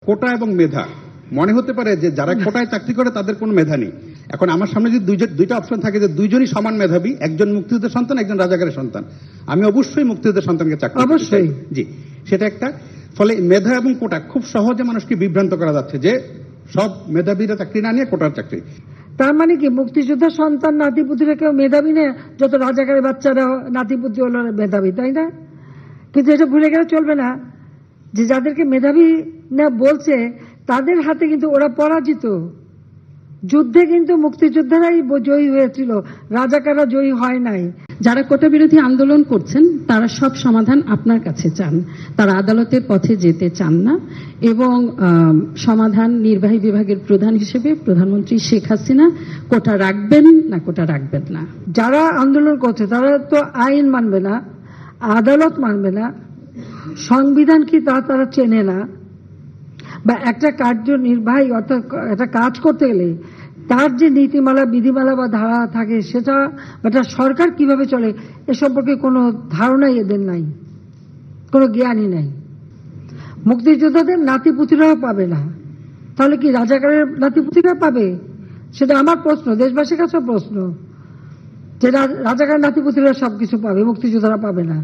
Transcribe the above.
কোটা এবং মেধা মনে হতে পারে যে যারা কোটায় চাকরি করে তাদের কোনো মেধা নেই। এখন আমার সামনে যদি দুইটা অপশন থাকে যে দুইজনই সমান মেধাবী, একজন মুক্তিযুদ্ধের সন্তান, একজন রাজাকারের সন্তান, আমি অবশ্যই মুক্তিযুদ্ধের সন্তানকে চাকরি দিতে চাই। অবশ্যই জি, সেটা একটা। ফলে মেধা এবং কোটা খুব সহজে মানুষকে বিভ্রান্ত করা যাচ্ছে যে সব মেধাবীরা চাকরি না নিয়ে কোটার চাকরি। তার মানে কি মুক্তিযোদ্ধার সন্তান নাতিপুতিরা কেউ মেধাবী না, যত রাজাকারের বাচ্চারা নাতিপুতি হলো মেধাবী, তাই না? কিন্তু এটা ভুলে গেলে চলবে না যে যাদেরকে মেধাবী না বলছে তাদের হাতে কিন্তু ওরা পরাজিত। যুদ্ধে কিন্তু মুক্তিযোদ্ধারাই জয়ী হয়েছিল, রাজাকাররা জয়ী হয় নাই। যারা কোটা বিরোধী আন্দোলন করছেন তারা সব সমাধান আপনার কাছে চান, তারা আদালতের পথে যেতে চান না, এবং সমাধান নির্বাহী বিভাগের প্রধান হিসেবে প্রধানমন্ত্রী শেখ হাসিনা কোটা রাখবেন না কোটা রাখবেন না। যারা আন্দোলন করছে তারা তো আইন মানবে না, আদালত মানবে না, সংবিধান কি তা তারা চেনে না, বা একটা কার্যনির্বাহী অর্থাৎ একটা কাজ করতে গেলে তার যে নীতিমালা বিধিমালা বা ধারা থাকে সেটা একটা সরকার কিভাবে চলে এ সম্পর্কে কোনো ধারণাই এদের নাই, কোনো জ্ঞানই নাই। মুক্তিযোদ্ধাদের নাতিপুতিরাও পাবে না, তাহলে কি রাজাকারের নাতিপুতিরা পাবে? সেটা আমার প্রশ্ন, দেশবাসীর কাছে প্রশ্ন, যে রাজাকারের নাতিপুতিরা সবকিছু পাবে, মুক্তিযোদ্ধারা পাবে না।